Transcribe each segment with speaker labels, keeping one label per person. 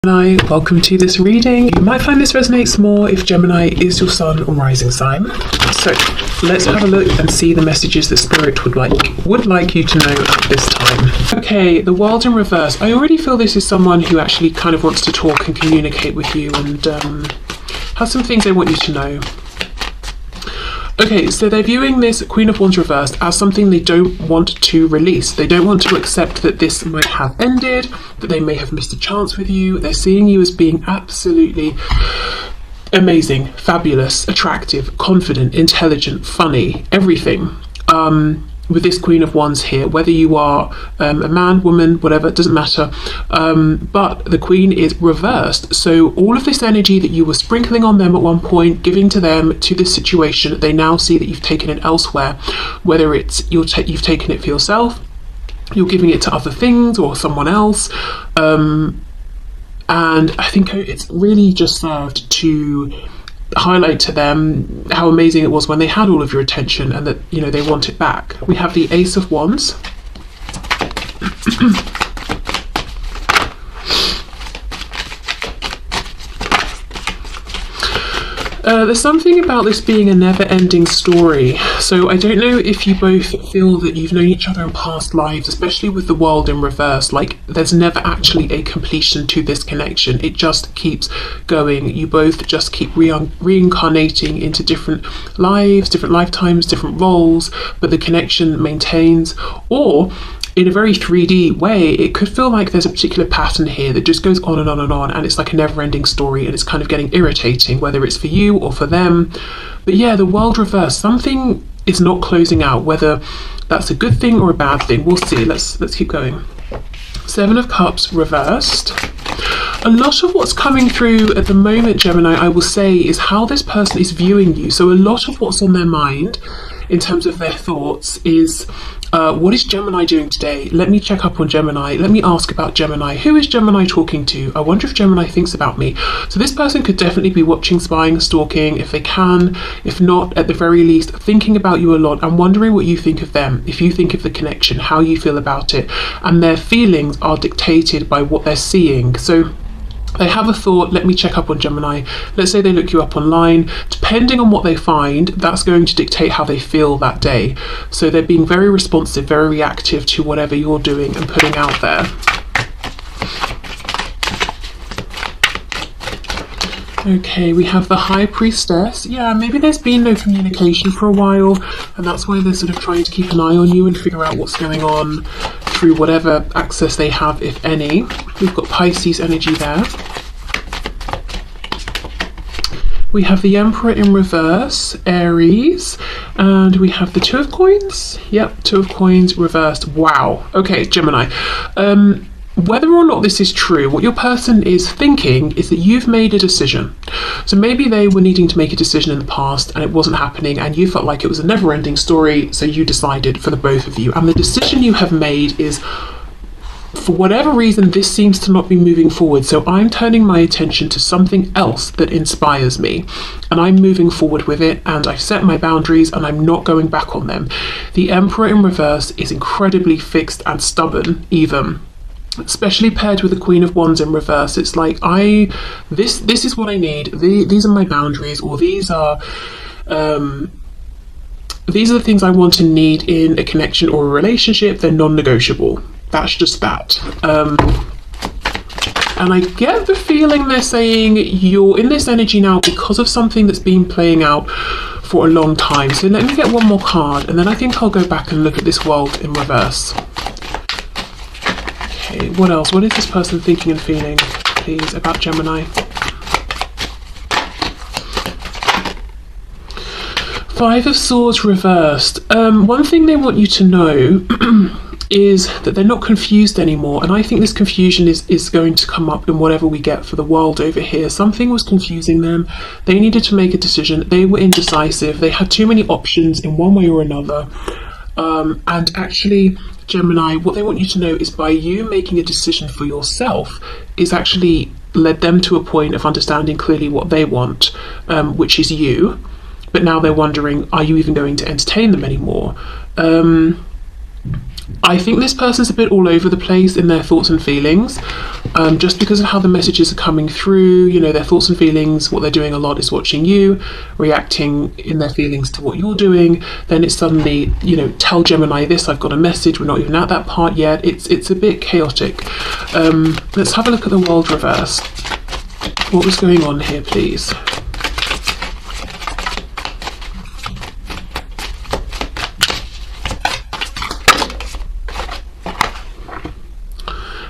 Speaker 1: Gemini, welcome to this reading. You might find this resonates more if Gemini is your sun or rising sign. So let's have a look and see the messages that Spirit would like you to know at this time. Okay, the world in reverse. I already feel this is someone who actually kind of wants to talk and communicate with you and has some things they want you to know. Okay, so they're viewing this Queen of Wands reversed as something they don't want to release. They don't want to accept that this might have ended, that they may have missed a chance with you. They're seeing you as being absolutely amazing, fabulous, attractive, confident, intelligent, funny, everything. With this Queen of Wands here, whether you are a man, woman, whatever, it doesn't matter. But the Queen is reversed. So all of this energy that you were sprinkling on them at one point, giving to them, to this situation, they now see that you've taken it elsewhere. Whether it's you've taken it for yourself, you're giving it to other things or someone else. And I think it's really just served to highlight to them how amazing it was when they had all of your attention and that, you know, they want it back. We have the Ace of Wands. There's something about this being a never-ending story. So I don't know if you both feel that you've known each other in past lives, especially with the world in reverse. Like, there's never actually a completion to this connection. It just keeps going. You both just keep reincarnating into different lives, different lifetimes, different roles, but the connection maintains. Or in a very 3D way, it could feel like there's a particular pattern here that just goes on and on and on, and it's like a never-ending story, and it's kind of getting irritating, whether it's for you or for them. But yeah, the world reversed, something is not closing out, whether that's a good thing or a bad thing. We'll see. Let's keep going. Seven of Cups reversed. A lot of what's coming through at the moment, Gemini, I will say, is how this person is viewing you. So a lot of what's on their mind in terms of their thoughts is, what is Gemini doing today? Let me check up on Gemini. Let me ask about Gemini. Who is Gemini talking to? I wonder if Gemini thinks about me. So this person could definitely be watching, spying, stalking, if they can. If not, at the very least, thinking about you a lot and wondering what you think of them. If you think of the connection, how you feel about it. And their feelings are dictated by what they're seeing. So they have a thought, let me check up on Gemini. Let's say they look you up online. Depending on what they find, that's going to dictate how they feel that day. So they're being very responsive, very reactive to whatever you're doing and putting out there. Okay, we have the High Priestess. Yeah, maybe there's been no communication for a while, and that's why they're sort of trying to keep an eye on you and figure out what's going on through whatever access they have, if any. We've got Pisces energy there. We have the Emperor in reverse, Aries, and we have the Two of Coins. Yep, Two of Coins reversed. Wow. Okay, Gemini. Whether or not this is true, what your person is thinking is that you've made a decision. So maybe they were needing to make a decision in the past and it wasn't happening, and you felt like it was a never-ending story, so you decided for the both of you. And the decision you have made is, for whatever reason, this seems to not be moving forward. So I'm turning my attention to something else that inspires me, and I'm moving forward with it, and I've set my boundaries and I'm not going back on them. The Emperor in reverse is incredibly fixed and stubborn, even. Especially paired with the Queen of Wands in reverse. It's like, this is what I need. These are my boundaries, or these are the things I want and need in a connection or a relationship. They're non-negotiable. That's just that. And I get the feeling they're saying you're in this energy now because of something that's been playing out for a long time. So let me get one more card, and then I think I'll go back and look at this world in reverse. Okay, what else? What is this person thinking and feeling, please, about Gemini? Five of Swords reversed. One thing they want you to know is that they're not confused anymore, and I think this confusion is going to come up in whatever we get for the world over here. Something was confusing them. They needed to make a decision. They were indecisive. They had too many options in one way or another. And actually, Gemini, what they want you to know is by you making a decision for yourself is actually led them to a point of understanding clearly what they want, which is you. But now they're wondering, are you even going to entertain them anymore? I think this person's a bit all over the place in their thoughts and feelings, just because of how the messages are coming through. You know, their thoughts and feelings, what they're doing a lot is watching you, reacting in their feelings to what you're doing. Then it's suddenly, you know, tell Gemini this, I've got a message, we're not even at that part yet. It's a bit chaotic. Let's have a look at the world reversed. What was going on here, please?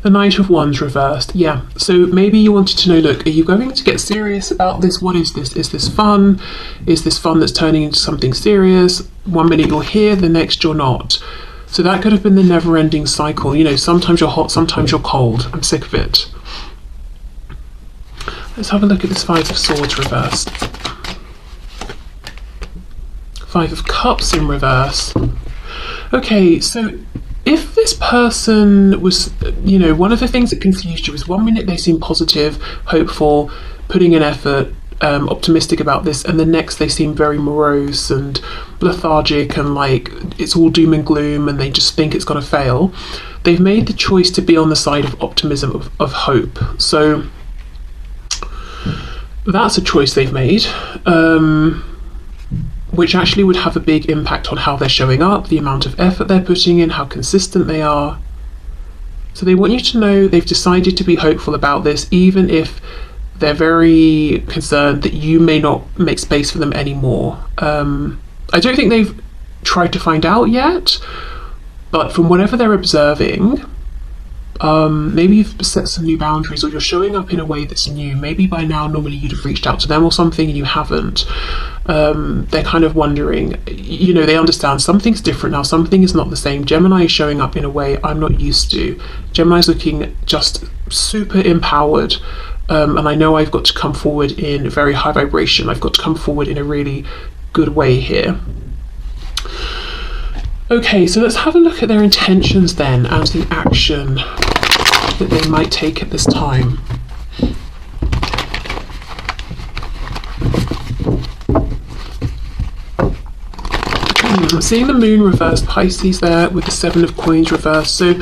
Speaker 1: The Knight of Wands reversed, yeah. So maybe you wanted to know, look, are you going to get serious about this? What is this? Is this fun? Is this fun that's turning into something serious? One minute you're here, the next you're not. So that could have been the never-ending cycle. You know, sometimes you're hot, sometimes you're cold. I'm sick of it. Let's have a look at this Five of Swords reversed. Five of Cups in reverse. Okay, so if this person was, you know, one of the things that confused you is one minute they seem positive, hopeful, putting in effort, optimistic about this, and the next they seem very morose and lethargic and like it's all doom and gloom and they just think it's going to fail. They've made the choice to be on the side of optimism, of hope. So that's a choice they've made. Which actually would have a big impact on how they're showing up, the amount of effort they're putting in, how consistent they are. So they want you to know they've decided to be hopeful about this, even if they're very concerned that you may not make space for them anymore. I don't think they've tried to find out yet, but from whatever they're observing, maybe you've set some new boundaries, or you're showing up in a way that's new. Maybe by now normally you'd have reached out to them or something and you haven't. They're kind of wondering, you know, they understand something's different now, something is not the same. Gemini is showing up in a way I'm not used to. Gemini's looking just super empowered, and I know I've got to come forward in very high vibration. I've got to come forward in a really good way here. Okay, so let's have a look at their intentions then and the action that they might take at this time. I'm seeing the Moon reversed, Pisces there with the Seven of Coins reversed. So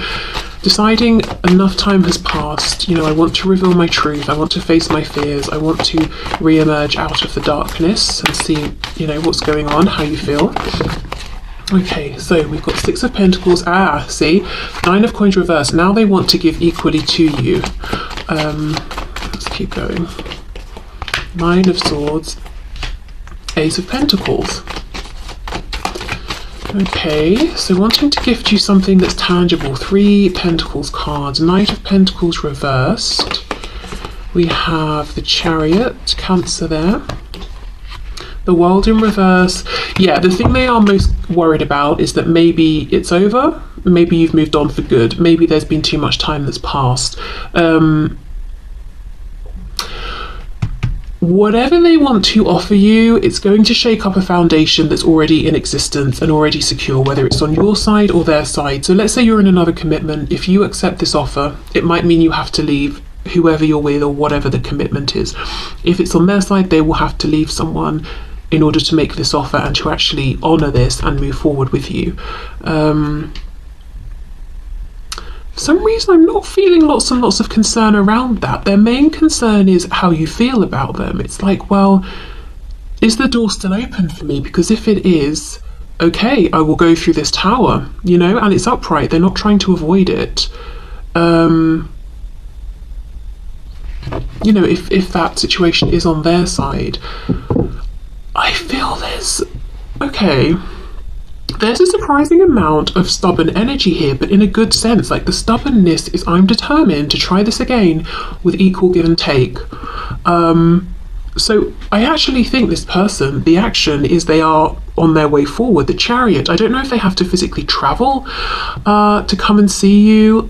Speaker 1: deciding enough time has passed, you know, I want to reveal my truth, I want to face my fears, I want to re-emerge out of the darkness and see, you know, what's going on, how you feel. Okay, so we've got Six of Pentacles, see, Nine of Coins reversed. Now they want to give equally to you. Let's keep going. Nine of Swords, Ace of Pentacles. Okay, so wanting to gift you something that's tangible. Three Pentacles cards, Knight of Pentacles reversed. We have the Chariot, Cancer there. The World in reverse. Yeah, the thing they are most worried about is that maybe it's over, maybe you've moved on for good, maybe there's been too much time that's passed. Whatever they want to offer you, it's going to shake up a foundation that's already in existence and already secure, whether it's on your side or their side. So let's say you're in another commitment. If you accept this offer, it might mean you have to leave whoever you're with or whatever the commitment is. If it's on their side, they will have to leave someone in order to make this offer and to actually honour this and move forward with you. For some reason I'm not feeling lots and lots of concern around that. Their main concern is how you feel about them. It's like, well, is the door still open for me? Because if it is, okay, I will go through this tower, you know, and it's upright. They're not trying to avoid it. You know, if that situation is on their side, I feel there's a surprising amount of stubborn energy here, but in a good sense. Like, the stubbornness is, I'm determined to try this again with equal give and take. So I actually think this person, the action is they are on their way forward. The Chariot, I don't know if they have to physically travel to come and see you.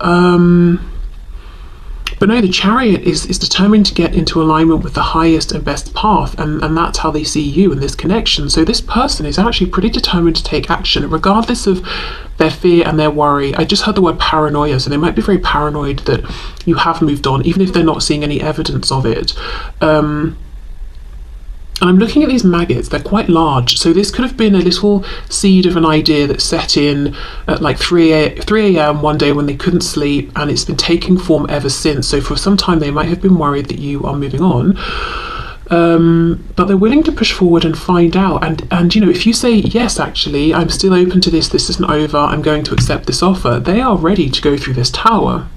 Speaker 1: But no, the Chariot is determined to get into alignment with the highest and best path, and that's how they see you in this connection. So this person is actually pretty determined to take action, regardless of their fear and their worry. I just heard the word paranoia, so they might be very paranoid that you have moved on, even if they're not seeing any evidence of it. And I'm looking at these maggots, they're quite large. So this could have been a little seed of an idea that set in at like 3 a.m. one day when they couldn't sleep, and it's been taking form ever since. So for some time they might have been worried that you are moving on. But they're willing to push forward and find out. And you know, if you say, yes, actually, I'm still open to this isn't over, I'm going to accept this offer, they are ready to go through this tower.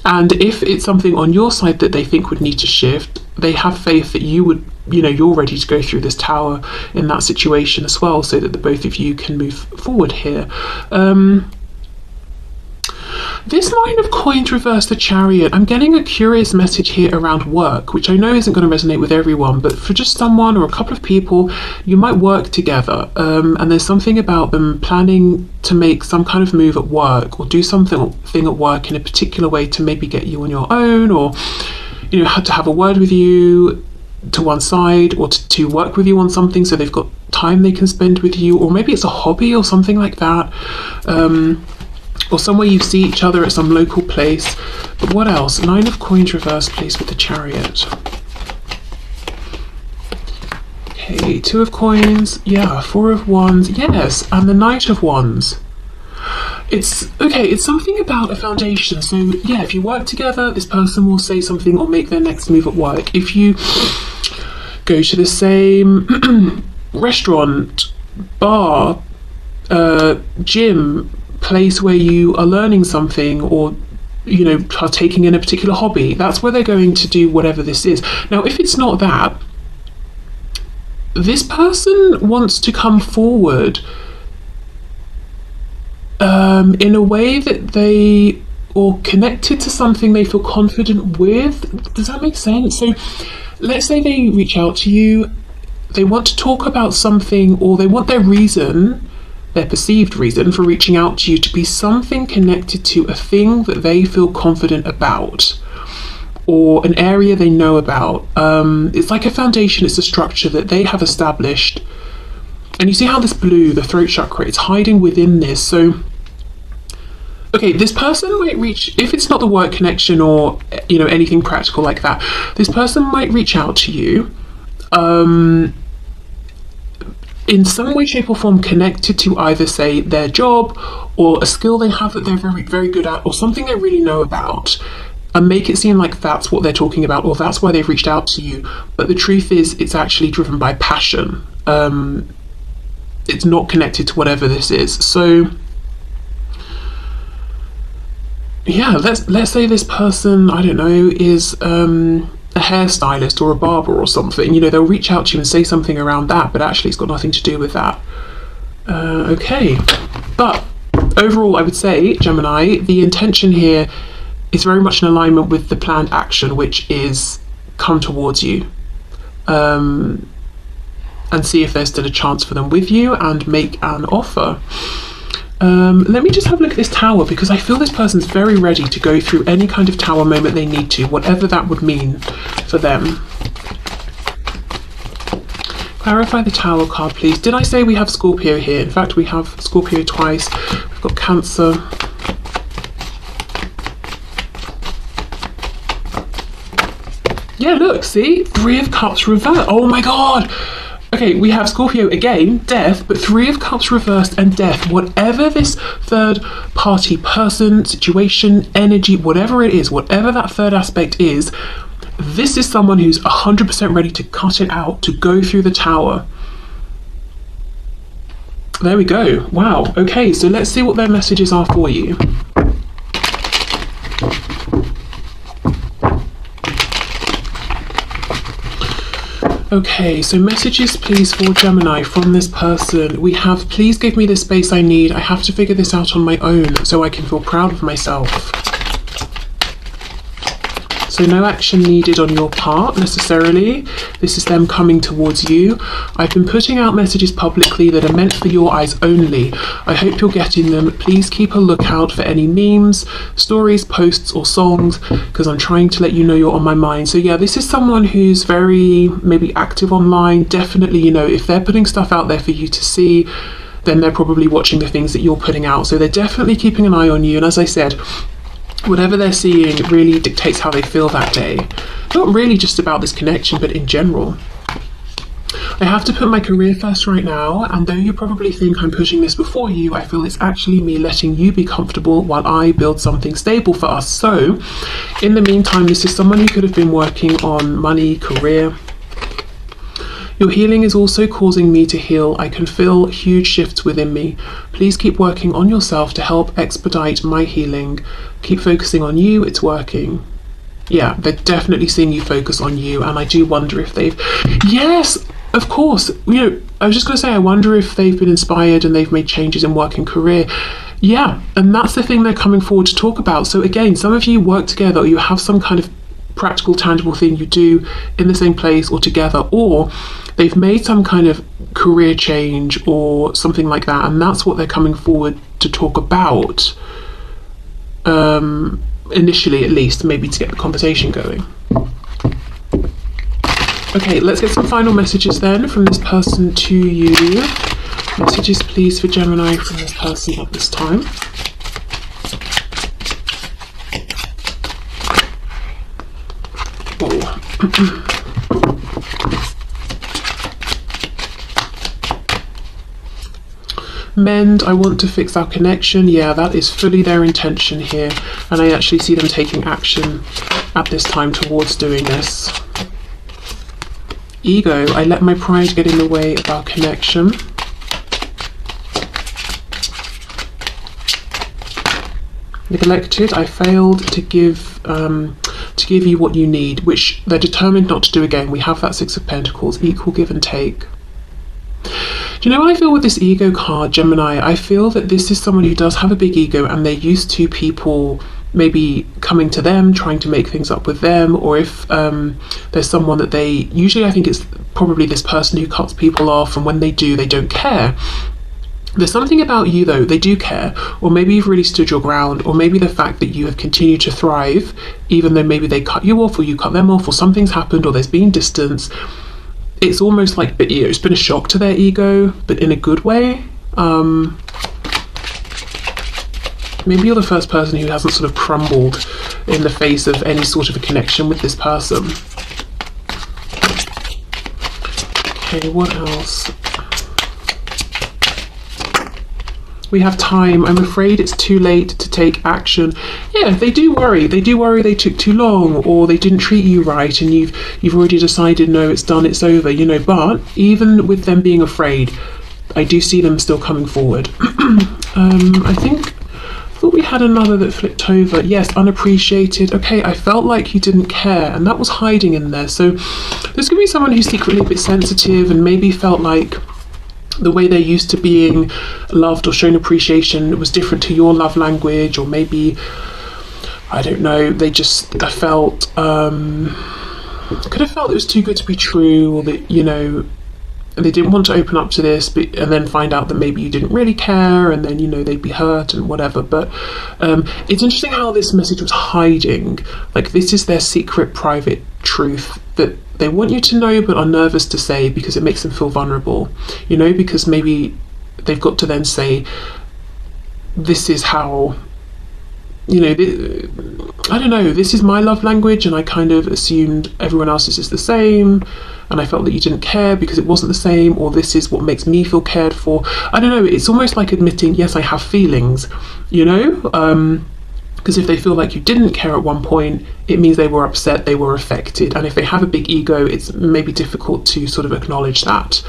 Speaker 1: And if it's something on your side that they think would need to shift, they have faith that you would, you know, you're ready to go through this tower in that situation as well, so that the both of you can move forward here. This Nine of Coins reversed, the Chariot. I'm getting a curious message here around work, which I know isn't going to resonate with everyone, but for just someone or a couple of people, you might work together, and there's something about them planning to make some kind of move at work or do something at work in a particular way to maybe get you on your own, or, you know, to have a word with you to one side, or to work with you on something so they've got time they can spend with you, or maybe it's a hobby or something like that. Or somewhere you see each other at some local place. But what else? Nine of Coins reversed, please, with the Chariot. Okay, Two of Coins, yeah, Four of Wands, yes, and the Knight of Wands. It's something about a foundation. So yeah, if you work together, this person will say something or make their next move at work. If you go to the same restaurant, bar, gym, place where you are learning something, or, you know, partaking in a particular hobby, that's where they're going to do whatever this is. Now, if it's not that, this person wants to come forward in a way that they, or connected to something they feel confident with. Does that make sense? So let's say they reach out to you, they want to talk about something, or they want their reason, their perceived reason for reaching out to you, to be something connected to a thing that they feel confident about, or an area they know about. It's like a foundation, it's a structure that they have established. And you see how this blue, the throat chakra, it's hiding within this. So, okay, this person might reach, if it's not the work connection or, you know, anything practical like that, this person might reach out to you in some way, shape or form connected to either, say, their job, or a skill they have that they're very, very good at, or something they really know about, and make it seem like that's what they're talking about, or that's why they've reached out to you. But the truth is, it's actually driven by passion. It's not connected to whatever this is. So yeah, let's say this person, I don't know, is a hairstylist or a barber or something. You know, they'll reach out to you and say something around that, but actually it's got nothing to do with that. Okay, but overall I would say, Gemini, the intention here is very much in alignment with the planned action, which is come towards you, and see if there's still a chance for them with you, and make an offer. Let me just have a look at this tower, because I feel this person's very ready to go through any kind of tower moment they need to, whatever that would mean for them. Clarify the tower card, please. Did I say we have Scorpio here? In fact, we have Scorpio twice. We've got Cancer. Yeah, look, see? Three of Cups reversed. Oh my God. Okay, we have Scorpio again, Death, but Three of Cups reversed and Death. Whatever this third party person, situation, energy, whatever it is, whatever that third aspect is, this is someone who's 100% ready to cut it out, to go through the tower. There we go. Wow. Okay, so let's see what their messages are for you. Okay, so messages please for Gemini from this person. We have, please give me the space I need. I have to figure this out on my own so I can feel proud of myself. So no action needed on your part necessarily. This is them coming towards you. I've been putting out messages publicly that are meant for your eyes only. I hope you're getting them. Please keep a lookout for any memes, stories, posts or songs, because I'm trying to let you know you're on my mind. So yeah, this is someone who's very maybe active online. Definitely, you know, if they're putting stuff out there for you to see, then they're probably watching the things that you're putting out. So they're definitely keeping an eye on you. And as I said, whatever they're seeing really dictates how they feel that day. Not really just about this connection, but in general. I have to put my career first right now, and though you probably think I'm pushing this before you, I feel it's actually me letting you be comfortable while I build something stable for us. So, in the meantime, this is someone who could have been working on money, career. Your healing is also causing me to heal. I can feel huge shifts within me. Please keep working on yourself to help expedite my healing. Keep focusing on you, it's working. Yeah, they're definitely seeing you focus on you, and I do wonder if they've... Yes, of course. You know, I was just going to say, I wonder if they've been inspired and they've made changes in work and career. Yeah, and that's the thing they're coming forward to talk about. So again, some of you work together, or you have some kind of practical, tangible thing you do in the same place or together, or they've made some kind of career change or something like that, and that's what they're coming forward to talk about. Initially, at least, maybe to get the conversation going. Okay, let's get some final messages then from this person to you. Messages, please, for Gemini from this person at this time. Oh. Mend, I want to fix our connection. Yeah, that is fully their intention here, and I actually see them taking action at this time towards doing this. Ego, I let my pride get in the way of our connection. Neglected, I failed to give you what you need, which they're determined not to do again. We have that Six of Pentacles, equal give and take. Do you know what I feel with this ego card, Gemini? I feel that this is someone who does have a big ego, and they're used to people maybe coming to them, trying to make things up with them, or if there's someone that they, usually I think it's probably this person who cuts people off, and when they do, they don't care. There's something about you though, they do care, or maybe you've really stood your ground, or maybe the fact that you have continued to thrive, even though maybe they cut you off, or you cut them off, or something's happened, or there's been distance. It's almost like, you know, it's been a shock to their ego, but in a good way. Maybe you're the first person who hasn't sort of crumbled in the face of any sort of a connection with this person. Okay, what else? We have time. I'm afraid it's too late to take action. Yeah, they do worry. They do worry they took too long, or they didn't treat you right, and you've already decided, no, it's done, it's over, you know. But even with them being afraid, I do see them still coming forward. I thought we had another that flipped over. Yes, unappreciated. Okay, I felt like you didn't care, and that was hiding in there. So there's gonna be someone who's secretly a bit sensitive and maybe felt like the way they're used to being loved or shown appreciation was different to your love language, or maybe, I don't know, they just felt, could have felt it was too good to be true, or that, you know, they didn't want to open up to this, but, and then find out that maybe you didn't really care, and then, you know, they'd be hurt and whatever. But it's interesting how this message was hiding. Like, this is their secret, private truth that they want you to know but are nervous to say because it makes them feel vulnerable, you know, because maybe they've got to then say, this is how, you know, I don't know, this is my love language, and I kind of assumed everyone else's is the same, and I felt that you didn't care because it wasn't the same, or this is what makes me feel cared for. I don't know, it's almost like admitting, yes, I have feelings, you know, because if they feel like you didn't care at one point, it means they were upset, they were affected. And if they have a big ego, it's maybe difficult to sort of acknowledge that.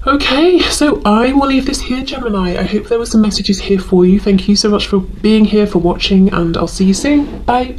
Speaker 1: Okay, so I will leave this here, Gemini. I hope there were some messages here for you. Thank you so much for being here, for watching, and I'll see you soon. Bye.